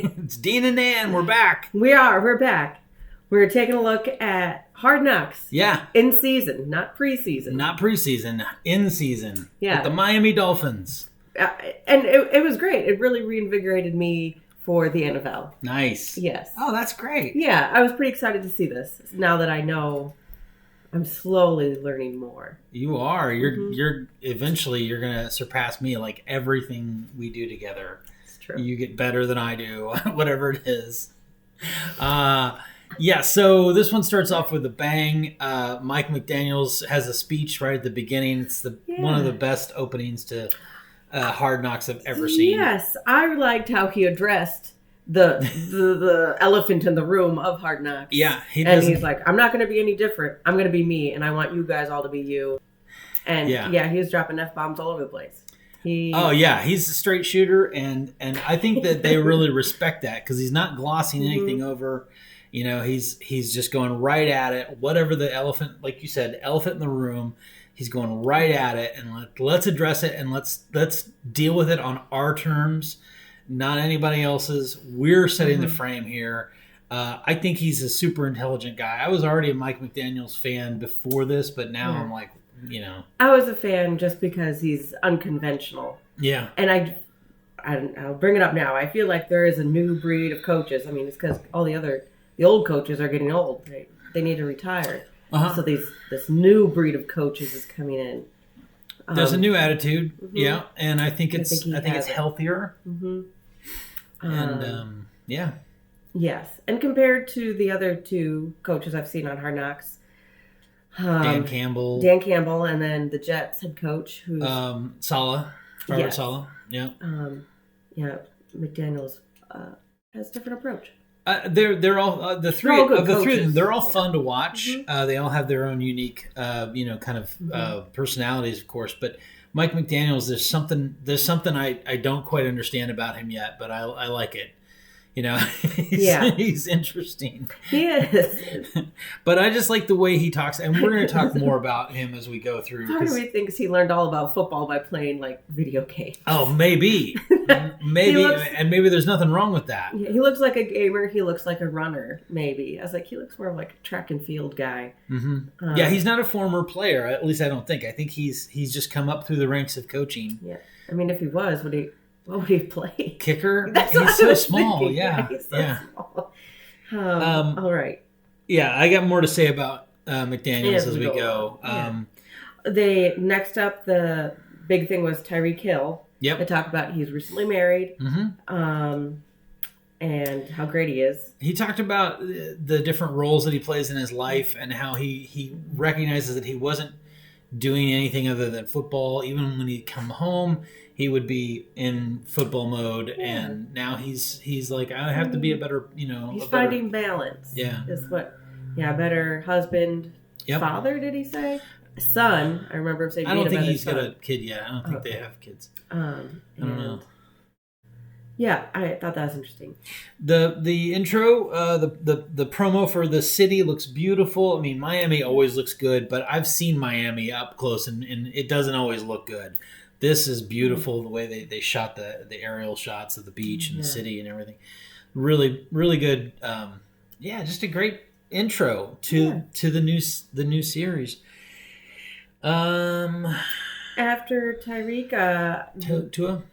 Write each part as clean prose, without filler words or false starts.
It's Dean and Dan. We're back. We're back. We're taking a look at Hard Knocks. Yeah. In season, not preseason. Not preseason, in season. Yeah. With the Miami Dolphins. And it was great. It really reinvigorated me for the NFL. Nice. Yes. Oh, that's great. Yeah, I was pretty excited to see this. Now that I know, I'm slowly learning more. You are. You're eventually you're gonna surpass me. Like everything we do together. It's true. You get better than I do, whatever it is. Yeah, so this one starts off with a bang. Mike McDaniels has a speech right at the beginning. It's one of the best openings to Hard Knocks I've ever seen. Yes, I liked how he addressed the elephant in the room of Hard Knocks. Yeah, he's like, I'm not going to be any different. I'm going to be me, and I want you guys all to be you. And he was dropping F-bombs all over the place. He's a straight shooter, and I think that they really respect that because he's not glossing anything over. You know, he's just going right at it. Whatever the elephant, like you said, elephant in the room, he's going right at it, and let's address it, and let's deal with it on our terms, not anybody else's. We're setting the frame here. I think he's a super intelligent guy. I was already a Mike McDaniels fan before this, but now I'm like, you know, I was a fan just because he's unconventional. Yeah, and I'll bring it up now. I feel like there is a new breed of coaches. I mean, it's because all the old coaches are getting old. They need to retire. So this new breed of coaches is coming in. There's a new attitude, yeah, and I think it's healthier. And yes, and compared to the other two coaches I've seen on Hard Knocks, Dan Campbell, and then the Jets head coach, who's Saleh, Robert Saleh, McDaniels has a different approach. They're all the three of the three of them. They're all fun to watch. They all have their own unique, kind of personalities, of course. But Mike McDaniels, there's something I don't quite understand about him yet, but I like it. You know, he's interesting. He is. But I just like the way he talks, and we're going to talk more about him as we go through. Part of me thinks he learned all about football by playing like video games. Oh, maybe, and maybe there's nothing wrong with that. Yeah, he looks like a gamer. He looks like a runner. Maybe I was like, he looks more like a track and field guy. He's not a former player. At least I don't think. I think he's just come up through the ranks of coaching. Yeah, I mean, if he was, what would he play? Kicker? He's so small. Thinking. Yeah. He's so small. All right. Yeah, I got more to say about McDaniels as we go. Next up, the big thing was Tyreek Hill. Yep. They talked about he's recently married. And how great he is. He talked about the different roles that he plays in his life and how he recognizes that he wasn't doing anything other than football. Even when he'd come home, he would be in football mode, and now he's like, I have to be a better, He's finding balance. Yeah. Is what, better husband, father, did he say? Son, I remember him saying. I don't think he's got a kid yet. I don't think they have kids. I don't know. Yeah, I thought that was interesting. The intro, the promo for the city looks beautiful. I mean, Miami always looks good, but I've seen Miami up close, and it doesn't always look good. This is beautiful, the way they shot the aerial shots of the beach and the city and everything. Really, really good. Just a great intro to the new series. After Tyreek, Tua.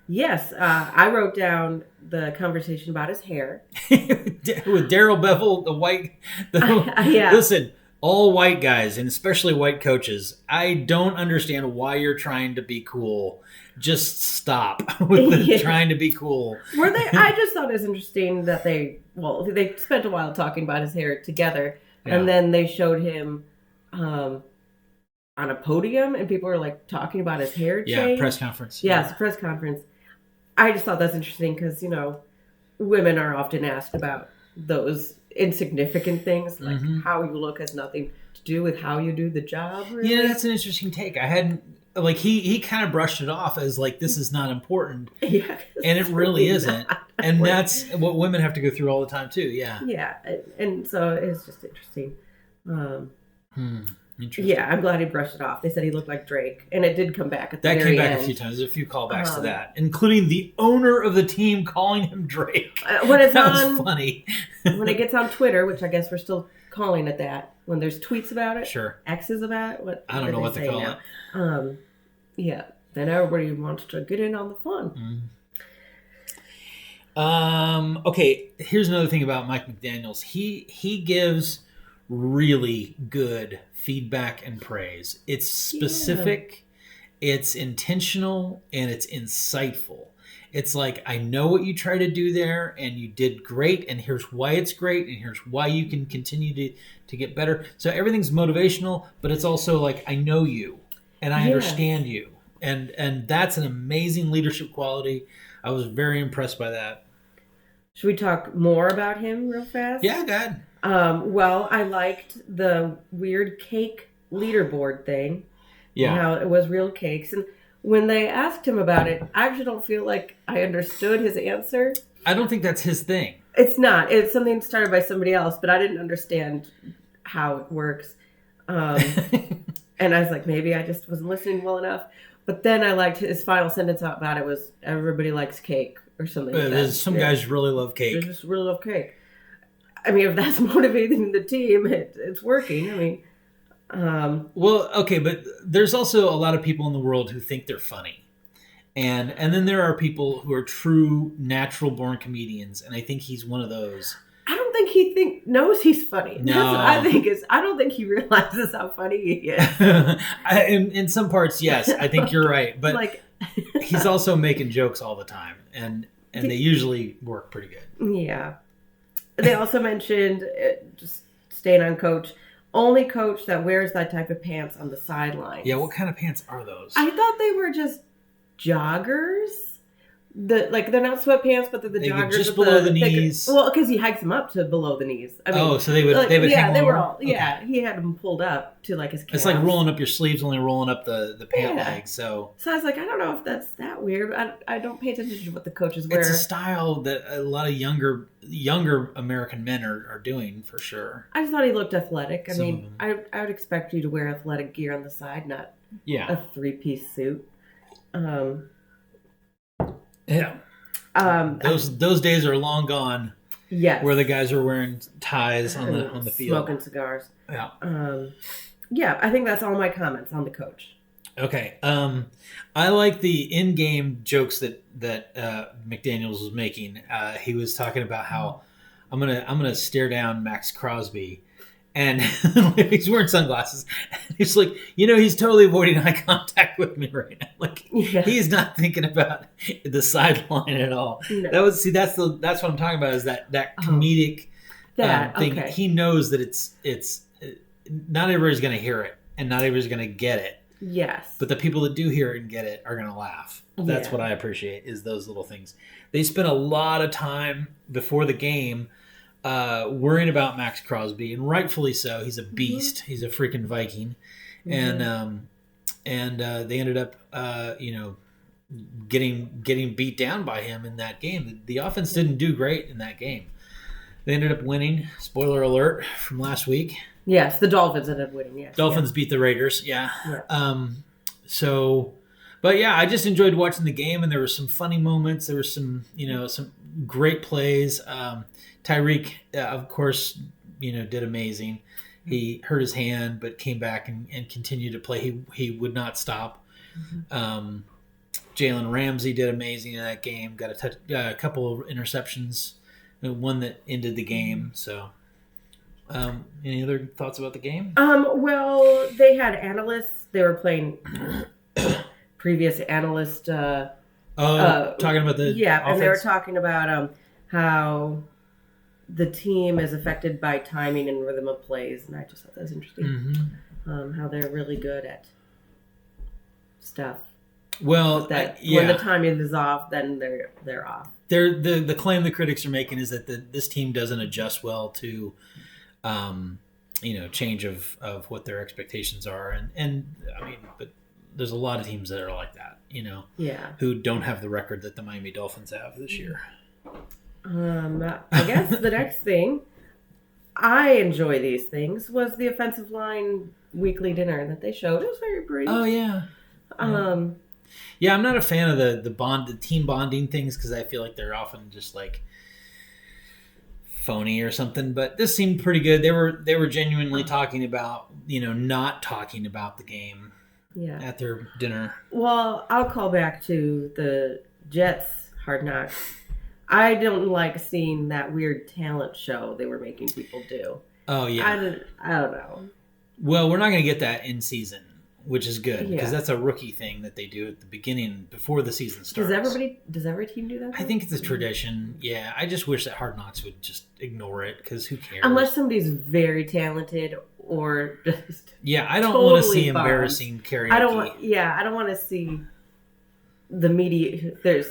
Yes, I wrote down the conversation about his hair with Daryl Bevell, the white. Listen. All white guys, and especially white coaches, I don't understand why you're trying to be cool. Just stop with trying to be cool. Were they? I just thought it was interesting that they spent a while talking about his hair together, and then they showed him on a podium, and people were like talking about his hair change. Press conference. Yes, press conference. I just thought that's interesting because, women are often asked about those insignificant things, like how you look has nothing to do with how you do the job. Really. Yeah, that's an interesting take. I hadn't, he kind of brushed it off as like, this is not important. Yeah. And it really isn't. And that's what women have to go through all the time too. Yeah. Yeah. And so it's just interesting. Interesting. Yeah, I'm glad he brushed it off. They said he looked like Drake, and it did come back at the very end. That came back a few times. There's a few callbacks to that, including the owner of the team calling him Drake. When it's that was funny. When it gets on Twitter, which I guess we're still calling it that, when there's tweets about it, sure, X's about it. I don't know what to call it. Yeah, then everybody wants to get in on the fun. Okay, here's another thing about Mike McDaniels. He gives really good feedback and praise. It's specific, it's intentional, and it's insightful. It's like, I know what you try to do there, and you did great, and here's why it's great, and here's why you can continue to get better. So everything's motivational, but it's also like, I know you, and I understand you. And that's an amazing leadership quality. I was very impressed by that. Should we talk more about him real fast? Yeah, go ahead. Well, I liked the weird cake leaderboard thing. Yeah. How it was real cakes. And when they asked him about it, I actually don't feel like I understood his answer. I don't think that's his thing. It's not. It's something started by somebody else, but I didn't understand how it works. And I was like, maybe I just wasn't listening well enough. But then I liked his final sentence about it was, everybody likes cake or something like that. Some guys really love cake. They just really love cake. I mean, if that's motivating the team, it's working. I mean, well, okay, but there's also a lot of people in the world who think they're funny, and then there are people who are true, natural-born comedians, and I think he's one of those. I don't think he knows he's funny. No. That's what I think is. I don't think he realizes how funny he is. In some parts, yes, I think you're right, but like, he's also making jokes all the time, and they usually work pretty good. Yeah. They also mentioned, just staying on coach, only coach that wears that type of pants on the sidelines. Yeah, what kind of pants are those? I thought they were just joggers. They're not sweatpants, but they're the joggers just below the knees. Well, because he hikes them up to below the knees. I mean, so they would hang they were over? all he had them pulled up to like his calves. It's like rolling up your sleeves, only rolling up the pant leg. So I was like, I don't know if that's that weird. I don't pay attention to what the coaches wear. It's a style that a lot of younger American men are doing for sure. I just thought he looked athletic. I mean, I would expect you to wear athletic gear on the side, not a 3-piece suit. Yeah. Those days are long gone. Yes. Where the guys are wearing ties on the field, smoking cigars. Yeah. Yeah, I think that's all my comments on the coach. Okay. I like the in-game jokes that McDaniels was making. He was talking about how I'm gonna stare down Max Crosby, and he's wearing sunglasses. He's like, he's totally avoiding eye contact with me right now. Like, he's not thinking about the sideline at all. No. That's what I'm talking about. Is that comedic thing? Okay. He knows that it's not everybody's going to hear it, and not everybody's going to get it. Yes. But the people that do hear it and get it are going to laugh. That's what I appreciate, is those little things. They spent a lot of time before the game worrying about Max Crosby, and rightfully so. He's a beast. Mm-hmm. He's a freaking Viking. Mm-hmm. And they ended up, getting beat down by him in that game. The offense didn't do great in that game. They ended up winning. Spoiler alert from last week. Yes, the Dolphins ended up winning. Yes, Dolphins beat the Raiders. Yeah. But yeah, I just enjoyed watching the game, and there were some funny moments. There were some great plays. Tyreek, of course, did amazing. He hurt his hand, but came back and continued to play. He would not stop. Mm-hmm. Jalen Ramsey did amazing in that game. Got a couple of interceptions, one that ended the game. So, any other thoughts about the game? Well, they had analysts. They were playing previous analyst. Talking about the offense? And they were talking about how the team is affected by timing and rhythm of plays, and I just thought that was interesting. Mm-hmm. How they're really good at stuff. Well, when the timing is off, then they're off. The claim the critics are making is that this team doesn't adjust well to, change of what their expectations are, and I mean, but there's a lot of teams that are like that, who don't have the record that the Miami Dolphins have this year. I guess the next thing, I enjoy these things, was the offensive line weekly dinner that they showed. It was very brief. Oh yeah. Yeah, I'm not a fan of the team bonding things because I feel like they're often just like phony or something. But this seemed pretty good. They were genuinely talking about, not talking about the game. Yeah. At their dinner. Well, I'll call back to the Jets Hard Knocks. I don't like seeing that weird talent show they were making people do. Oh yeah. I don't know. Well, we're not going to get that in season, which is good because that's a rookie thing that they do at the beginning before the season starts. Does every team do that? I think it's a tradition. Yeah, I just wish that Hard Knocks would just ignore it because who cares? Unless somebody's very talented or just I don't want to see embarrassing karaoke. I don't want to see the media. There's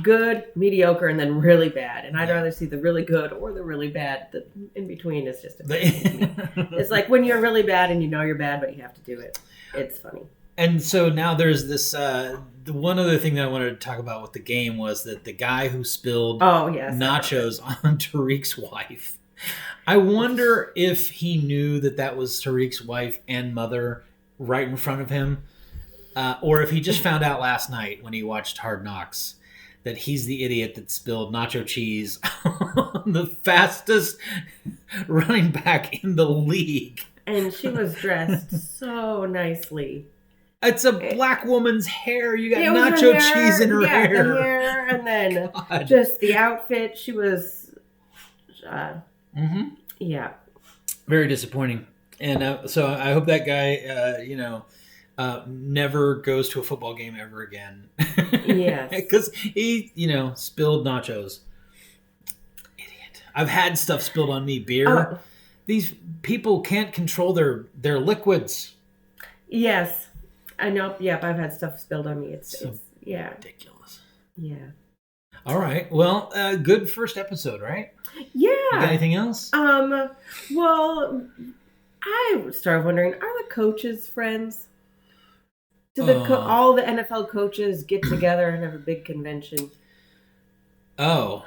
good, mediocre, and then really bad. And I'd rather see the really good or the really bad. The in between is just it's like when you're really bad and you know you're bad, but you have to do it. It's funny. And so now there's this. The one other thing that I wanted to talk about with the game was that the guy who spilled nachos on Tariq's wife. I wonder if he knew that was Tariq's wife and mother right in front of him, or if he just found out last night when he watched Hard Knocks that he's the idiot that spilled nacho cheese on the fastest running back in the league. And she was dressed so nicely. It's a black woman's hair. You got nacho cheese in her hair. The hair, and then just the outfit. She was... Yeah. Very disappointing. And so I hope that guy, never goes to a football game ever again. Yes. Because he, spilled nachos. Idiot. I've had stuff spilled on me. Beer. These people can't control their liquids. Yes. I know. Yep. I've had stuff spilled on me. It's ridiculous. Yeah. All right. Well, good first episode, right? Yeah. You got anything else? Well, I started wondering, are the coaches friends? Do all the NFL coaches get together and have a big convention? Oh,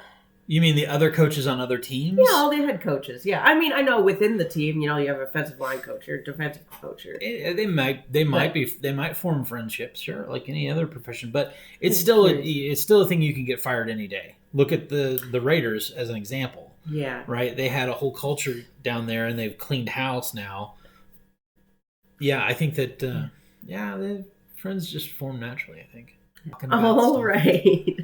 you mean the other coaches on other teams? Yeah, all the head coaches. Yeah, I mean, I know within the team, you have offensive line coach or defensive coach. They might form friendships, sure, like any other profession. But it's still a thing you can get fired any day. Look at the Raiders as an example. Yeah. Right? They had a whole culture down there, and they've cleaned house now. Yeah, I think that, the friends just form naturally, I think. Oh, right.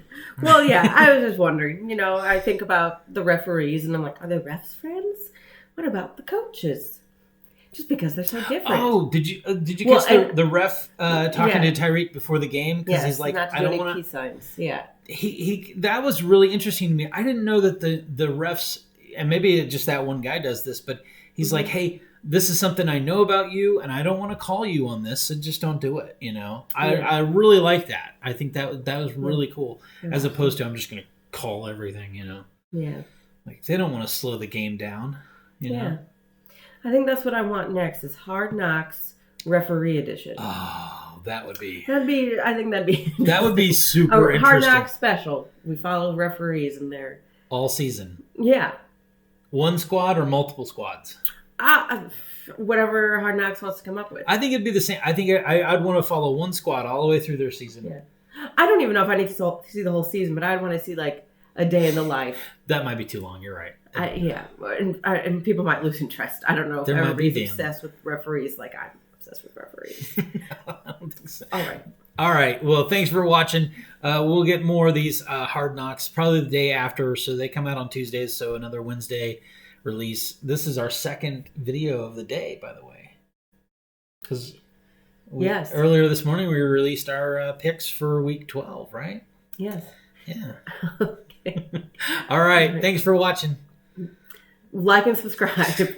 Well, yeah, I was just wondering. I think about the referees, and I'm like, are the refs friends? What about the coaches? Just because they're so different. Oh, did you catch the ref talking to Tyreek before the game? Because he's like, I don't want peace signs. Yeah. He that was really interesting to me. I didn't know that the refs, and maybe just that one guy does this, but he's like, hey, this is something I know about you, and I don't want to call you on this, so just don't do it. I really like that. I think that was really cool, as opposed to I'm just going to call everything. Yeah. Like they don't want to slow the game down. You know? I think that's what I want next is Hard Knocks Referee Edition. Oh, that would be. I think that'd be. That would be super interesting. Hard Knocks special. We follow referees in there all season. Yeah. One squad or multiple squads? Whatever Hard Knocks wants to come up with. I think it'd be the same. I think I'd want to follow one squad all the way through their season. Yeah. I don't even know if I need to see the whole season, but I'd want to see like a day in the life. That might be too long. You're right. And people might lose interest. I don't know if everybody's obsessed with referees like I'm obsessed with referees. No, I don't think so. All right. Well, thanks for watching. We'll get more of these Hard Knocks probably the day after. So they come out on Tuesdays. So another Wednesday release. This is our second video of the day, by the way. Because earlier this morning we released our picks for week 12, right? Yes. Yeah. Okay. All right. Thanks for watching. Like and subscribe.